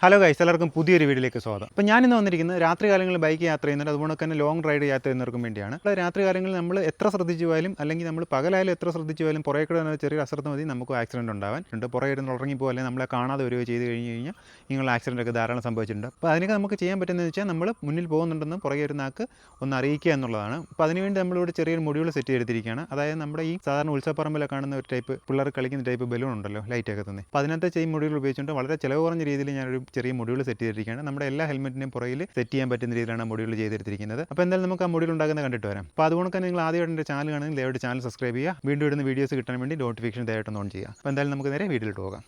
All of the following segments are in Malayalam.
ഹലോ ഗൈസ്, എല്ലാവർക്കും പുതിയൊരു വീഡിയോയിലേക്ക് സ്വാഗതം. അപ്പോൾ ഞാനിന്ന് വന്നിരിക്കുന്നത് രാത്രികാലങ്ങളിൽ ബൈക്ക് യാത്ര ചെയ്യുന്നത്, അതുപോലെ തന്നെ ലോങ് റൈഡ് യാത്ര ചെയ്യുന്നവർക്കും വേണ്ടിയാണ്. അപ്പോൾ രാത്രികാലങ്ങളിൽ നമ്മൾ എത്ര ശ്രദ്ധിച്ചു പോയാലും അല്ലെങ്കിൽ നമ്മൾ പകലായാലും എത്ര ശ്രദ്ധിച്ചു പോയാലും പുറകെ കൂടെ ചെറിയ അശ്രദ്ധ മതി നമുക്ക് ആക്സിഡൻറ്റ് ഉണ്ടാവാൻ ഉണ്ട്. പുറകെ ഇരുന്ന് ഉറങ്ങിപ്പോൾ അല്ലെങ്കിൽ നമ്മളെ കാണാതെ വരികയോ ചെയ്ത് കഴിഞ്ഞാൽ നിങ്ങൾ ആക്സിഡൻ്റ് ഒക്കെ ധാരാളം സംഭവിച്ചിട്ടുണ്ട്. അപ്പോൾ അതിനൊക്കെ നമുക്ക് ചെയ്യാൻ പറ്റുന്നതെന്ന് വെച്ചാൽ നമ്മൾ മുന്നിൽ പോകുന്നുണ്ടെന്ന് പുറകെ ഒരു നാക്ക് ഒന്ന് അറിയിക്കുക എന്നുള്ളതാണ്. അപ്പോൾ അതിനുവേണ്ടി നമ്മളിവിടെ ചെറിയൊരു മൊഡ്യൂൾ സെറ്റ് ചെയ്തിരിക്കുകയാണ്. അതായത് നമ്മുടെ ഈ സാധാരണ ഉത്സവപ്പറമ്പിൽ കാണുന്ന ഒരു ടൈപ്പ് പിള്ളേർ കളിക്കുന്ന ടൈപ്പ് ബലൂൺ ഉണ്ടല്ലോ, ലൈറ്റൊക്കെ തന്നെ. അപ്പോൾ അതിനകത്ത് ഈ മൊഡ്യൂൾ ഉപയോഗിച്ചുകൊണ്ട് വളരെ ചിലവ് കുറഞ്ഞ രീതിയിൽ ഞാനൊരു ചെറിയ മൊഡ്യൂൾ സെറ്റ് ചെയ്തിരിക്കുകയാണ്. നമ്മുടെ എല്ലാ ഹെൽമെറ്റിൻ്റെയും പുറകിൽ സെറ്റ് ചെയ്യാൻ പറ്റുന്ന രീതിയിലാണ് മൊഡ്യൂൾ ചെയ്തെടുത്തിരിക്കുന്നത്. അപ്പോൾ എന്തായാലും നമുക്ക് ആ മൊഡ്യൂൾ ഉണ്ടാക്കുന്നത് കണ്ടിട്ട് വരാം. അപ്പോൾ അതുകൊണ്ട് തന്നെ നിങ്ങൾ ആദ്യമായിട്ട് എൻ്റെ ചാനൽ കാണുമെങ്കിൽ ദയവായിട്ട് ചാനൽ സബ്സ്ക്രൈബ് ചെയ്യുക. വീണ്ടും ഇടുന്ന വീഡിയോസ് കിട്ടാൻ വേണ്ടി നോട്ടിഫിക്കേഷൻ ദയവായിട്ട് ഓൺ ചെയ്യുക. അപ്പോൾ എന്തായാലും നമുക്ക് നേരെ വീഡിയോയിലോട്ട് പോകാം.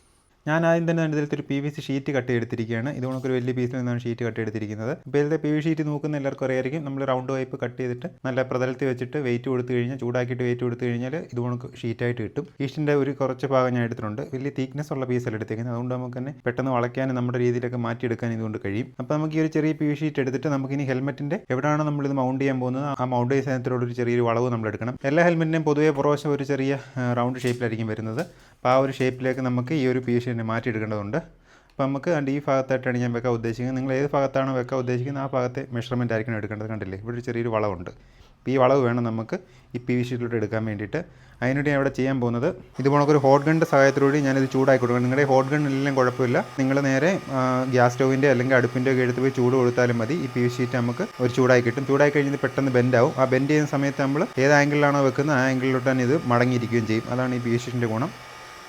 ഞാൻ ആദ്യം തന്നെ ഇതിലത്തെ ഒരു PVC ഷീറ്റ് കട്ട് ചെയ്തെടുത്തിരിക്കുകയാണ്. ഇത് നമുക്കൊരു വലിയ പീസിൽ നിന്നാണ് ഷീറ്റ് കട്ട് ചെയ്തെടുത്തിരിക്കുന്നത്. അപ്പോൾ ഇതിലത്തെ PVC ഷീറ്റ് നോക്കുന്ന എല്ലാവർക്കും അറിയായിരിക്കും. നമ്മൾ റൗണ്ട് വൈപ്പ് കട്ട് ചെയ്തിട്ട് നല്ല പ്രതലത്തിൽ വെച്ചിട്ട് വെയിറ്റ് കൊടുത്തു കഴിഞ്ഞാൽ, ചൂടാക്കിയിട്ട് വെയിറ്റ് കൊടുത്തു കഴിഞ്ഞാൽ ഇത് നമുക്ക് ഷീറ്റായിട്ട് കിട്ടും. ഈ ഷീറ്റിൻ്റെ ഒരു കുറച്ച് ഭാഗം ഞാൻ എടുത്തിട്ടുണ്ട്. വലിയ തിക്നെസ് ഉള്ള പീസല്ല എടുത്തേക്കുന്നത്. അതുകൊണ്ട് നമുക്ക് തന്നെ പെട്ടെന്ന് വളയ്ക്കാനും നമ്മുടെ രീതിയിലൊക്കെ മാറ്റിയെടുക്കാൻ ഇതുകൊണ്ട് കഴിയും. അപ്പോൾ നമുക്ക് ഈ ഒരു ചെറിയ PVC ഷീറ്റ് എടുത്തിട്ട് നമുക്കിനി ഹെൽമെറ്റിൻ്റെ എവിടെയാണ് നമ്മളിത് മൗണ്ട് ചെയ്യാൻ പോകുന്നത് ആ മൗണ്ട് ചെയ്യുന്ന സാധനത്തിലുള്ള ഒരു ചെറിയൊരു വളവ് നമ്മൾ എടുക്കണം. എല്ലാ ഹെൽമെറ്റിൻ്റെയും പൊതുവേ പുറവശം ഒരു ചെറിയ റൗണ്ട് ഷേപ്പിലായിരിക്കും വരുന്നത്. അപ്പോൾ ആ ഒരു ഷേപ്പിലേക്ക് നമുക്ക് ഈ ഒരു PVC ഷീറ്റിനെ മാറ്റിയെടുക്കേണ്ടതുണ്ട്. അപ്പോൾ നമുക്ക് ഈ ഭാഗത്തായിട്ടാണ് ഞാൻ വെക്കാൻ ഉദ്ദേശിക്കുന്നത്. നിങ്ങൾ ഏത് ഭാഗത്താണോ വെക്കാൻ ഉദ്ദേശിക്കുന്നത് ആ ഭാഗത്തെ മെഷർമെൻറ്റ് ആയിരിക്കണം എടുക്കേണ്ടത്. കണ്ടില്ലേ, ഇവിടെ ഒരു ചെറിയൊരു വളവുണ്ട്. അപ്പോൾ ഈ വളവ് വേണം നമുക്ക് ഈ PVC ഷീറ്റിലോട്ട് എടുക്കാൻ വേണ്ടിയിട്ട്. അതിനുവേണ്ടി ഞാൻ ഇവിടെ ചെയ്യാൻ പോകുന്നത് ഇതുപോലൊരു ഹോട്ട് ഗണ്ണിൻ്റെ സഹായത്തോടുകൂടി ഞാനിത് ചൂടാക്കി കൊടുക്കണം. നിങ്ങളുടെ ഹോട്ട് ഗണ്ണിലെല്ലാം കുഴപ്പമില്ല. നിങ്ങൾ നേരെ ഗ്യാസ് സ്റ്റൗവിൻ്റെ അല്ലെങ്കിൽ അടുപ്പിൻ്റെ ഒക്കെ എടുത്ത് പോയി ചൂട് കൊടുത്താലും മതി. ഈ PVC ഷീറ്റ് നമുക്ക് ഒരു ചൂടായി കിട്ടും. ചൂടായി കഴിഞ്ഞാൽ പെട്ടെന്ന് ബെൻഡാവും. ആ ബെൻഡ് ചെയ്യുന്ന സമയത്ത് നമ്മൾ ഏത് ആംഗിളിലാണോ വെക്കുന്നത് ആ ആംഗിളിലോട്ട് തന്നെ ഇത് മടങ്ങിയിരിക്കുകയും ചെയ്യും. അതാണ് ഈ PVC ഷീറ്റിൻ്റെ ഗുണം.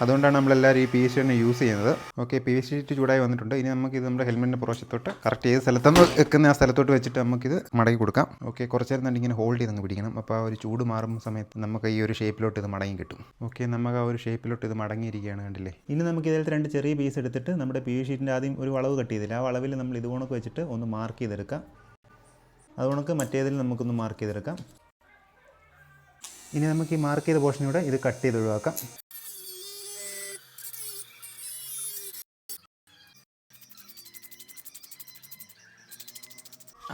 അതുകൊണ്ടാണ് നമ്മളെല്ലാവരും ഈ PVC ഷീറ്റ് യൂസ് ചെയ്യുന്നത്. ഓക്കെ, PVC ഷീറ്റ് ചൂടായി വന്നിട്ടുണ്ട്. ഇനി നമുക്കിത് നമ്മുടെ ഹെൽമെറ്റിൻ്റെ പുറശത്തോട്ട് കറക്റ്റ് ഏത് സ്ഥലത്താണ് വെക്കുന്ന ആ സ്ഥലത്തോട്ട് വെച്ചിട്ട് നമുക്കിത് മടങ്ങി കൊടുക്കാം. ഓക്കെ, കുറച്ച് നേരം തന്നെ ഇങ്ങനെ ഹോൾഡ് ചെയ്ത് അങ്ങ് പിടിക്കണം. അപ്പോൾ ആ ഒരു ചൂട് മാറുന്ന സമയത്ത് നമുക്ക് ഈ ഒരു ഷേപ്പിലോട്ട് ഇത് മടങ്ങി കിട്ടും. ഓക്കെ, നമുക്ക് ആ ഒരു ഷേപ്പിലോട്ട് ഇത് മടങ്ങിയിരിക്കുകയാണ്, കണ്ടില്ലേ. ഇനി നമുക്ക് ഇതിലത്തെ രണ്ട് ചെറിയ പീസ് എടുത്തിട്ട് നമ്മുടെ PVC ഷീറ്റിൻ്റെ ആദ്യം ഒരു വളവ് കട്ട് ചെയ്തില്ല, ആ വളവിൽ നമ്മൾ ഇത് കണക്ക് വെച്ചിട്ട് ഒന്ന് മാർക്ക് ചെയ്തെടുക്കാം. അതുകൊണ്ട് മറ്റേതിൽ നമുക്കൊന്ന് മാർക്ക് ചെയ്തെടുക്കാം. ഇനി നമുക്ക് ഈ മാർക്ക് ചെയ്ത പോർഷനിലൂടെ ഇത് കട്ട് ചെയ്ത് ഒഴിവാക്കാം.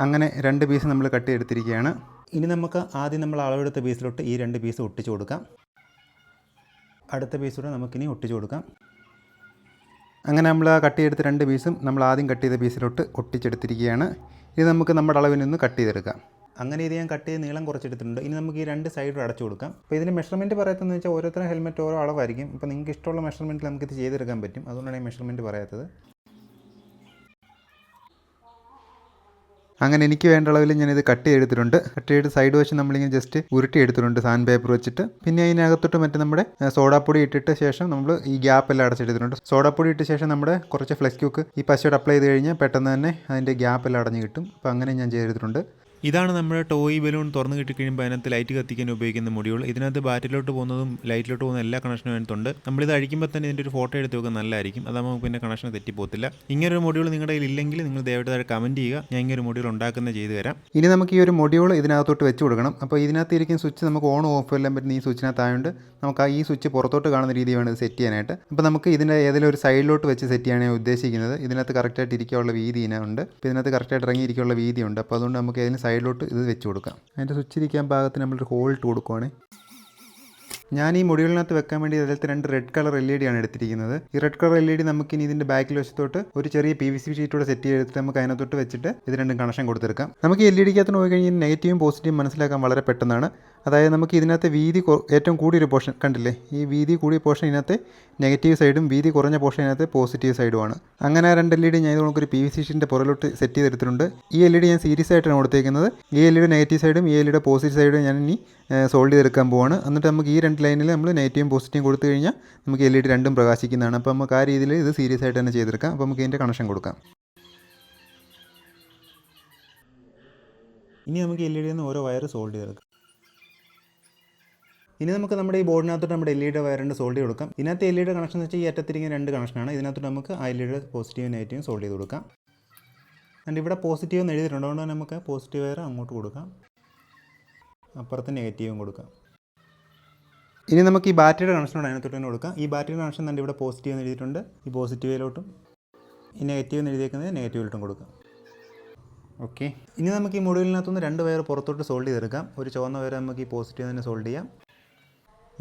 അങ്ങനെ രണ്ട് പീസ് നമ്മൾ കട്ട് ചെയ്തെടുത്തിരിക്കുകയാണ്. ഇനി നമുക്ക് ആദ്യം നമ്മൾ അളവെടുത്ത പീസിലോട്ട് ഈ രണ്ട് പീസ് ഒട്ടിച്ചു കൊടുക്കാം. അടുത്ത പീസൂടെ നമുക്കിനി ഒട്ടിച്ചു കൊടുക്കാം. അങ്ങനെ നമ്മൾ ആ കട്ട് ചെയ്തെടുത്ത രണ്ട് പീസും നമ്മൾ ആദ്യം കട്ട് ചെയ്ത പീസിലോട്ട് ഒട്ടിച്ചെടുത്തിരിക്കുകയാണ്. ഇത് നമുക്ക് നമ്മുടെ അളവിൽ നിന്ന് കട്ട് ചെയ്തെടുക്കാം. അങ്ങനെ ഇത് ഞാൻ കട്ട് ചെയ്ത് നീളം കുറച്ചെടുത്തിട്ടുണ്ട്. ഇനി നമുക്ക് ഈ രണ്ട് സൈഡും അടച്ചു കൊടുക്കാം. അപ്പോൾ ഇതിന് മെഷർമെൻറ്റ് പറയാത്തതെന്ന് വെച്ചാൽ ഓരോരുത്തരും ഹെൽമെറ്റ് ഓരോ അളവായിരിക്കും. അപ്പോൾ നിങ്ങൾക്ക് ഇഷ്ടമുള്ള മെഷർമെൻറ്റിൽ നമുക്കിത് ചെയ്തെടുക്കാൻ പറ്റും. അതുകൊണ്ടാണ് ഈ മെഷർമെൻറ്റ് പറയാത്തത്. അങ്ങനെ എനിക്ക് വേണ്ട അളവിൽ ഞാനിത് കട്ട് ചെയ്തെടുത്തിട്ടുണ്ട്. കട്ട് ചെയ്ത് സൈഡ് വശം നമ്മളിങ്ങനെ ജസ്റ്റ് ഉരുട്ടി എടുത്തിട്ടുണ്ട് സാൻഡ് പേപ്പർ വെച്ചിട്ട്. പിന്നെ അതിനകത്തോട്ട് മറ്റേ നമ്മുടെ സോഡാപ്പൊടി ഇട്ടിട്ട് ശേഷം നമ്മൾ ഈ ഗ്യാപ്പെല്ലാം അടച്ചെടുത്തിട്ടുണ്ട്. സോഡാപ്പൊടി ഇട്ട ശേഷം നമ്മുടെ കുറച്ച് ഫ്ലെക്സ് ക്യൂക്ക് ഈ പശയോട് അപ്ലൈ ചെയ്ത് കഴിഞ്ഞാൽ പെട്ടെന്ന് തന്നെ അതിൻ്റെ ഗ്യാപ്പെല്ലാം അടഞ്ഞ് കിട്ടും. അപ്പോൾ അങ്ങനെ ഞാൻ ചെയ്തെടുത്തിട്ടുണ്ട്. ഇതാണ് നമ്മുടെ ടോയ് ബലൂൺ തുറന്ന് കിട്ടിക്കഴിയുമ്പോൾ അതിനകത്ത് ലൈറ്റ് കത്തിക്കാൻ ഉപയോഗിക്കുന്ന മൊഡ്യൂൾ. ഇതിനകത്ത് ബാറ്ററിയിലോട്ട് പോകുന്നതും ലൈറ്റിലോട്ട് പോകുന്ന എല്ലാ കണക്ഷനും അതിനകത്തുണ്ട്. നമ്മളിത് അഴിക്കുമ്പോൾ തന്നെ ഇതിൻ്റെ ഒരു ഫോട്ടോ എടുത്ത് വെക്കാൻ നല്ലതായിരിക്കും. അതാകുമ്പോൾ പിന്നെ കണക്ഷൻ തെറ്റിപ്പോകത്തില്ല. ഇങ്ങനൊരു മൊഡ്യൂൾ നിങ്ങളുടെ കയ്യിൽ ഇല്ലെങ്കിൽ നിങ്ങൾ ദയവായിട്ട് കമൻറ്റ് ചെയ്യുക. ഞാൻ ഇങ്ങനൊരു മൊഡ്യൂൾ ഉണ്ടാക്കുന്നത് ചെയ്തു തരാം. ഇനി നമുക്ക് ഈ ഒരു മൊഡ്യൂൾ ഇതിനകത്തോട്ട് വെച്ച് കൊടുക്കണം. അപ്പോൾ ഇതിനകത്ത് ഇരിക്കുന്ന സ്വിച്ച് നമുക്ക് ഓൺ ഓഫ് എല്ലാം പറ്റുന്ന ഈ സ്വിച്ചിനകത്തായതുകൊണ്ട് നമുക്ക് ഈ സ്വിച്ച് പുറത്തോട്ട് കാണുന്ന രീതി വേണം ഇത് സെറ്റ് ചെയ്യാനായിട്ട്. അപ്പോൾ നമുക്ക് ഇതിൻ്റെ ഏതെങ്കിലും ഒരു സൈഡിലോട്ട് വെച്ച് സെറ്റ് ചെയ്യാനാണ് ഞാൻ ഉദ്ദേശിക്കുന്നത്. ഇതിനകത്ത് കറക്റ്റായിട്ട് ഇരിക്കാനുള്ള വീതി ഇതിനുണ്ട്. അപ്പോൾ ഇതിനകത്ത് കറക്റ്റായിട്ട് ഇറങ്ങിയിരിക്കാനുള്ള വീതിയുണ്ട്. അപ്പോൾ അതുകൊണ്ട് നമുക്ക് ഏതെങ്കിലും സൈഡിലോട്ട് ഇത് വെച്ച് കൊടുക്കാം. അതിൻ്റെ സ്വിച്ച് ഇരിക്കാൻ ഭാഗത്തിന് നമ്മളൊരു ഹോൾ ഇട്ട് കൊടുക്കുവാണ്. ഞാൻ ഈ മൊഡ്യൂളിനകത്ത് വെക്കാൻ വേണ്ടി അതിലത്തെ രണ്ട് റെഡ് കളർ LED ആണ് എടുത്തിരിക്കുന്നത്. ഈ റെഡ് കളർ LED നമുക്കിനി ഇതിൻ്റെ ബാക്കിൽ വശത്തോട്ട് ഒരു ചെറിയ PVC ഷീറ്റോടെ സെറ്റ് ചെയ്തെടുത്ത് നമുക്ക് അതിനകത്തോട്ട് വെച്ചിട്ട് ഇത് രണ്ടും കണക്ഷൻ കൊടുത്തെടുക്കാം. നമുക്ക് ഈ LED-കകത്ത് പോയി കഴിഞ്ഞാൽ നെഗറ്റീവും പോസിറ്റീവും മനസ്സിലാക്കാൻ വളരെ പെട്ടെന്നാണ്. അതായത് നമുക്ക് ഇതിനകത്ത് വീതി ഏറ്റവും കൂടിയൊരു പോർഷൻ കണ്ടില്ലേ, ഈ വീതി കൂടിയ പോർഷൻ ഇതിനകത്ത് നെഗറ്റീവ് സൈഡും വീതി കുറഞ്ഞ പോർഷൻ ഇതിനകത്ത് പോസിറ്റീവ് സൈഡുമാണ്. അങ്ങനെ ആ രണ്ട് LED ഞാൻ ഇത് നമുക്കൊരു PVC ഷീറ്റിൻ്റെ പുറകിലോട്ട് സെറ്റ് ചെയ്തെടുത്തിട്ടുണ്ട്. ഈ LED ഞാൻ സീരീസ് ആയിട്ടാണ് കൊടുത്തേക്കുന്നത്. ഈ LED നെഗറ്റീവ് സൈഡും ഈ LED പോസിറ്റീവ് സൈഡും ഞാൻ ഇനി സോൾഡ് ചെയ്തെടുക്കാൻ പോവാണ്. എന്നിട്ട് നമുക്ക് ഈ രണ്ട് ലൈനിൽ നമ്മൾ നെഗറ്റീവും പോസിറ്റീവും കൊടുത്തു കഴിഞ്ഞാൽ നമുക്ക് LED രണ്ടും പ്രകാശിക്കുന്നതാണ്. അപ്പോൾ നമുക്ക് ആ രീതിയിൽ ഇത് സീരീസ് ആയിട്ട് തന്നെ ചെയ്തെടുക്കാം. അപ്പോൾ നമുക്ക് ഇതിൻ്റെ കണക്ഷൻ കൊടുക്കാം. ഇനി നമുക്ക് LED നിന്ന് ഓരോ വയർ സോൾഡ് ചെയ്തെടുക്കാം. ഇനി നമുക്ക് നമ്മുടെ ഈ ബോർഡിനകത്തോട്ട് നമ്മുടെ LED വയറിൻ്റെ സോൾഡ് ചെയ്ത് കൊടുക്കാം. ഇതിനകത്ത് LED കണക്ഷൻ എന്ന് വെച്ചാൽ ഈ അറ്റത്തിരിക്കുന്ന രണ്ട് കണക്ഷനാണ്. ഇതിനകത്തോട്ട് നമുക്ക് ആ LED പോസിറ്റീവും നെഗറ്റീവും സോൾഡ് ചെയ്ത് കൊടുക്കാം. ആൻഡ് ഇവിടെ പോസിറ്റീവ് എന്ന് എഴുതിയിട്ടുണ്ട്. അതുകൊണ്ട് നമുക്ക് പോസിറ്റീവ് വയർ അങ്ങോട്ട് കൊടുക്കാം, അപ്പുറത്ത് നെഗറ്റീവും കൊടുക്കാം. ഇനി നമുക്ക് ഈ ബാറ്ററിയുടെ കണക്ഷനോട് അതിനകത്തോട്ട് തന്നെ കൊടുക്കാം. ഈ ബാറ്ററി കണക്ഷൻ തന്നെ ഇവിടെ പോസിറ്റീവ് എന്ന് എഴുതിയിട്ടുണ്ട്. ഈ പോസിറ്റീവിലോട്ടും ഈ നെഗറ്റീവ് എന്ന് എഴുതിയേക്കുന്നത് നെഗറ്റീവിലോട്ടും കൊടുക്കാം. ഓക്കെ, ഇനി നമുക്ക് ഈ മൊഡ്യൂളിനകത്തുനിന്ന് രണ്ട് വയർ പുറത്തോട്ട് സോൾഡ് ചെയ്തെടുക്കാം. ഒരു ചുവന്ന വയർ നമുക്ക് ഈ പോസിറ്റീവ് തന്നെ സോൾഡ് ചെയ്യാം.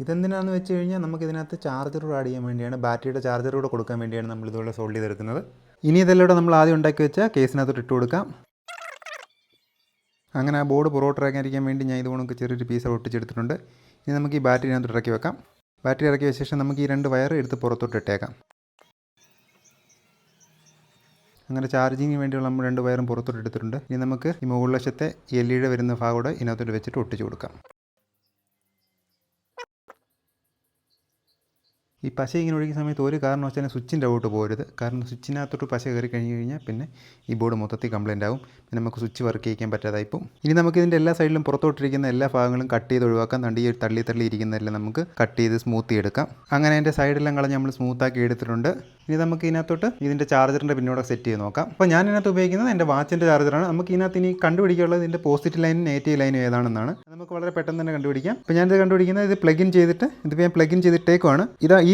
ഇതെന്തിനാണെന്ന് വെച്ച് കഴിഞ്ഞാൽ നമുക്കിതിനകത്ത് ചാർജർ ആഡ് ചെയ്യാൻ വേണ്ടിയാണ്, ബാറ്ററിയുടെ ചാർജർ കൂടെ കൊടുക്കാൻ വേണ്ടിയാണ് നമ്മൾ ഇതുപോലെ സോൾഡ് ചെയ്തെടുക്കുന്നത്. ഇനി ഇതെല്ലാം നമ്മൾ ആദ്യം ഉണ്ടാക്കി വെച്ച കേസിനകത്തോട്ട് ഇട്ട് കൊടുക്കാം. അങ്ങനെ ആ ബോർഡ് പുറകോട്ടിറക്കാതിരിക്കാൻ വേണ്ടി ഞാൻ ഇതുകൊണ്ട് ചെറിയൊരു പീസ് ഒട്ടിച്ചെടുത്തിട്ടുണ്ട്. ഇനി നമുക്ക് ഈ ബാറ്ററിനകത്തോട്ട് ഇറക്കി വെക്കാം. ബാറ്ററി ഇറക്കിയ ശേഷം നമുക്ക് ഈ 2 വയർ എടുത്ത് പുറത്തോട്ട് ഇട്ടേക്കാം. അങ്ങനെ ചാർജിങ്ങിന് വേണ്ടിയുള്ള നമ്മൾ 2 വയറും പുറത്തോട്ട് എടുത്തിട്ടുണ്ട്. ഇനി നമുക്ക് ഈ മുകൾ വശത്തെ LED വരുന്ന ഭാഗം കൂടെ ഇതിനകത്തോട്ട് വെച്ചിട്ട് ഒട്ടിച്ച് കൊടുക്കാം. ഈ പശ ഇങ്ങനെ ഒഴിക്കുന്ന സമയത്ത് ഒരു കാരണവശാലും സ്വിച്ചിൻ്റെ ഔട്ട് പോകരുത്. കാരണം സ്വിച്ചിനകത്തോട്ട് പശ കയറി കഴിഞ്ഞ് കഴിഞ്ഞാൽ പിന്നെ ഈ ബോർഡ് മൊത്തത്തിൽ കംപ്ലൈൻ്റ് ആകും. പിന്നെ നമുക്ക് സ്വിച്ച് വർക്ക് ചെയ്യിക്കാൻ പറ്റാതായിപ്പോൾ. ഇനി നമുക്ക് ഇതിൻ്റെ എല്ലാ സൈഡിലും പുറത്തോട്ടിരിക്കുന്ന എല്ലാ ഭാഗങ്ങളും കട്ട് ചെയ്ത് ഒഴിവാക്കാം. തള്ളി ഇരിക്കുന്നതെല്ലാം നമുക്ക് കട്ട് ചെയ്ത് സ്മൂത്ത് ചെയ്തെടുക്കാം. അങ്ങനെ അതിൻ്റെ സൈഡെല്ലാം കളഞ്ഞ് നമ്മൾ സ്മൂത്താക്കി എടുത്തിട്ടുണ്ട്. ഇനി നമുക്ക് ഇതിനകത്തോട്ട് ഇതിൻ്റെ ചാർജറിൻ്റെ പിന്നോടെ സെറ്റ് ചെയ്ത് നോക്കാം. അപ്പോൾ ഞാൻ ഇതിനകത്ത് ഉപയോഗിക്കുന്നത് എൻ്റെ വാച്ചിൻ്റെ ചാർജറാണ്. നമുക്ക് ഇതിനകത്ത് ഇനി കണ്ടുപിടിക്കാനുള്ളത് ഇതിൻ്റെ പോസിറ്റീവ് ലൈനും നെഗറ്റീവ് ലൈനും ഏതാണെന്നാണ്. നമുക്ക് വളരെ പെട്ടെന്ന് തന്നെ കണ്ടുപിടിക്കാം. അപ്പോൾ ഞാനിത് കണ്ടുപിടിക്കുന്നത് ഇത് പ്ലഗ് ഇൻ ചെയ്തിട്ട് ഇതിപ്പോൾ ഞാൻ പ്ലഗ് ഇൻ ചെയ്തിട്ടേക്കുവാണ്.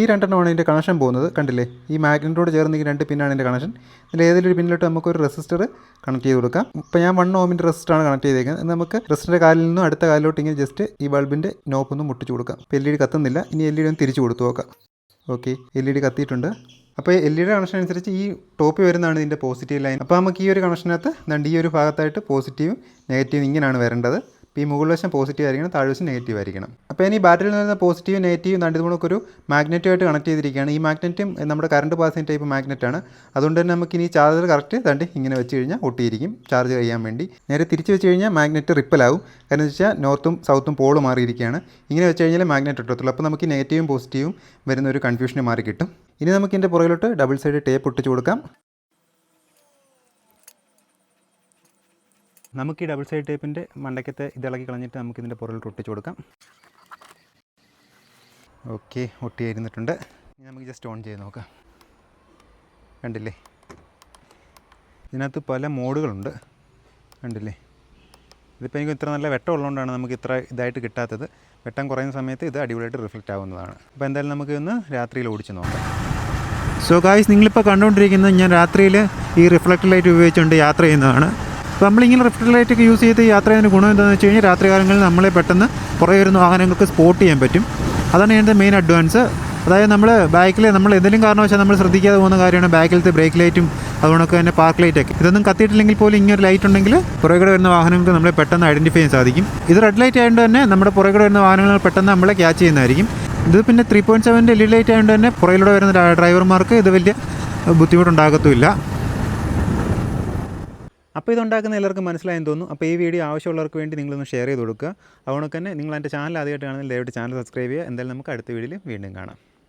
ഈ 2 ഇതിൻ്റെ കണക്ഷൻ പോകുന്നത് കണ്ടില്ലേ. ഈ മാഗ്നറ്റോട് ചേർന്ന് ഈ 2 പിന്നാണ് ഇതിൻ്റെ കണക്ഷൻ. ഇതിൽ ഏതെങ്കിലും ഒരു പിന്നിലോട്ട് നമുക്കൊരു റെസിസ്റ്റർ കണക്ട് ചെയ്ത് കൊടുക്കാം. ഇപ്പോൾ ഞാൻ 1 ohmൻ്റെ റെസിസ്റ്ററാണ് കണക്ട് ചെയ്തേക്കുന്നത്. നമുക്ക് റെസിസ്റ്ററിൻ്റെ കാലിൽ നിന്നും അടുത്ത കാലിലോട്ട് ഇങ്ങനെ ജസ്റ്റ് ഈ ബൾബിൻ്റെ നോപ്പൊന്നും മുട്ടിച്ച് കൊടുക്കാം. ഇപ്പോൾ LED കത്തുന്നില്ല. ഇനി LED ഒന്ന് തിരിച്ചു കൊടുത്തു നോക്കാം. Okay, LED കത്തിയിട്ടുണ്ട്. അപ്പോൾ LED കണക്ഷൻ അനുസരിച്ച് ഈ ടോപ്പിൽ വരുന്നതാണ് ഇതിൻ്റെ പോസിറ്റീവ് ലൈൻ. അപ്പോൾ നമുക്ക് ഈ ഒരു കണക്ഷനകത്ത് ഈ ഒരു ഭാഗത്തായിട്ട് പോസിറ്റീവും നെഗറ്റീവും ഇങ്ങനെയാണ് വരേണ്ടത്. ഇപ്പോൾ ഈ മുകൾ വശം പോസിറ്റീവ് ആയിരിക്കണം, താഴ്വശം നെഗറ്റീവ് ആയിരിക്കണം. അപ്പോൾ ഇനി ബാറ്ററിയിൽ നിന്ന് പോസിറ്റീവ് നെഗറ്റീവ് ഇതുകൊണ്ടൊരു മാഗ്നറ്റുമായിട്ട് കണക്ട് ചെയ്തിരിക്കുകയാണ്. ഈ മാഗ്നറ്റും നമ്മുടെ കറണ്ട് പാസിംഗ് ടൈപ്പ് മാഗ്നറ്റാണ്. അതുകൊണ്ട് തന്നെ നമുക്ക് ഇനി ചാർജർ കറക്റ്റ് ഇങ്ങനെ വെച്ച് കഴിഞ്ഞാൽ ഒട്ടിയിരിക്കും ചാർജ് ചെയ്യാൻ വേണ്ടി. നേരെ തിരിച്ച് വെച്ച് കഴിഞ്ഞാൽ മാഗ്നറ്റ് റിപ്പലാവും. കാരണം എന്ന് വെച്ചാൽ നോർത്തും സൗത്തും പോള് മാറിയിരിക്കുകയാണ്. ഇങ്ങനെ വെച്ച് കഴിഞ്ഞാൽ മാഗ്നറ്റ് ഇട്ടത്തുള്ളൂ. അപ്പോൾ നമുക്ക് നെഗറ്റീവും പോസിറ്റീവും വരുന്ന ഒരു കൺഫ്യൂഷന് മാറി കിട്ടും. ഇനി നമുക്ക് ഇതിൻ്റെ പുറകിലോട്ട് ഡബിൾ സൈഡ് ടേപ്പ് ഒട്ടിച്ച് കൊടുക്കാം. നമുക്ക് ഈ ഡബിൾ സൈഡ് ടേപ്പിൻ്റെ മണ്ടയ്ക്കത്തെ ഇളക്കി കളഞ്ഞിട്ട് നമുക്കിതിൻ്റെ പുറകിലോട്ട് ഒട്ടിച്ച് കൊടുക്കാം. ഓക്കെ, ഒട്ടിയിരുന്നിട്ടുണ്ട്. ഇനി നമുക്ക് ജസ്റ്റ് ഓൺ ചെയ്ത് നോക്കാം. കണ്ടില്ലേ, ഇതിനകത്ത് പല മോഡുകളുണ്ട്. കണ്ടില്ലേ, ഇതിപ്പോൾ എനിക്ക് ഇത്ര നല്ല വെട്ടം ഉള്ളതുകൊണ്ടാണ് നമുക്ക് ഇത്ര ഇതായിട്ട് കിട്ടാത്തത്. വെട്ടം കുറയുന്ന സമയത്ത് ഇത് അടിപൊളിയായിട്ട് റിഫ്ലക്റ്റ് ആവുന്നതാണ്. അപ്പോൾ എന്തായാലും നമുക്ക് ഇന്ന് രാത്രിയിൽ ഓടിച്ച് നോക്കാം. സോ ഗായ്സ്, നിങ്ങളിപ്പോൾ കണ്ടുകൊണ്ടിരിക്കുന്നത് ഞാൻ രാത്രിയിൽ ഈ റിഫ്ലക്ടർ ലൈറ്റ് ഉപയോഗിച്ചുകൊണ്ട് യാത്ര ചെയ്യുന്നതാണ്. അപ്പോൾ നമ്മളിങ്ങനെ റിഫ്ലക്ടർ ലൈറ്റൊക്കെ യൂസ് ചെയ്ത് യാത്ര ചെയ്യുന്ന ഗുണം എന്താണെന്ന് വെച്ച് കഴിഞ്ഞാൽ രാത്രി കാലങ്ങളിൽ നമ്മളെ പെട്ടെന്ന് പുറകെ വരുന്ന വാഹനങ്ങൾക്ക് സ്പോട്ട് ചെയ്യാൻ പറ്റും. അതാണ് ഇതിൻ്റെ മെയിൻ അഡ്വാൻസ്. അതായത് നമ്മൾ ബാക്കിൽ നമ്മൾ എന്തെങ്കിലും കാരണവശാൽ നമ്മൾ ശ്രദ്ധിക്കാതെ പോകുന്ന കാര്യമാണ് ബാക്കിലത്തെ ബ്രേക്ക് ലൈറ്റും അതുകൊണ്ടൊക്കെ തന്നെ പാർക്ക് ലൈറ്റൊക്കെ. ഇതൊന്നും കത്തിയിട്ടില്ലെങ്കിൽ പോലും ഇങ്ങനൊരു ലൈറ്റ് ഉണ്ടെങ്കിൽ പുറകെ വരുന്ന വാഹനങ്ങൾക്ക് നമ്മളെ പെട്ടെന്ന് ഐഡൻറ്റിഫൈ ചെയ്യാൻ സാധിക്കും. ഇത് റെഡ് ലൈറ്റ് ആയതുകൊണ്ട് തന്നെ നമ്മുടെ പുറകെ വരുന്ന വാഹനങ്ങൾ പെട്ടെന്ന് നമ്മളെ ക്യാച്ച് ചെയ്യുന്നതായിരിക്കും. ഇത് പിന്നെ 3.7 LED ലൈറ്റ് ആയതുകൊണ്ട് തന്നെ പുറകിലൂടെ വരുന്ന ഡ്രൈവർമാർക്ക് ഇത് വലിയ ബുദ്ധിമുട്ടുണ്ടാകത്തുമില്ല. അപ്പോൾ ഇതുണ്ടാക്കുന്ന എല്ലാവർക്കും മനസ്സിലായെന്ന് തോന്നുന്നു. അപ്പോൾ ഈ വീഡിയോ ആവശ്യമുള്ളവർക്ക് വേണ്ടി നിങ്ങളൊന്ന് ഷെയർ ചെയ്ത് കൊടുക്കുക. അതുകൊണ്ട് തന്നെ നിങ്ങൾ എൻ്റെ ചാനൽ ആദ്യമായിട്ട് കാണുന്നതിൽ ദയവായിട്ട് ചാനൽ സബ്സ്ക്രൈബ് ചെയ്യുക. എന്തായാലും നമുക്ക് അടുത്ത വീഡിയോയിൽ വീണ്ടും കാണാം.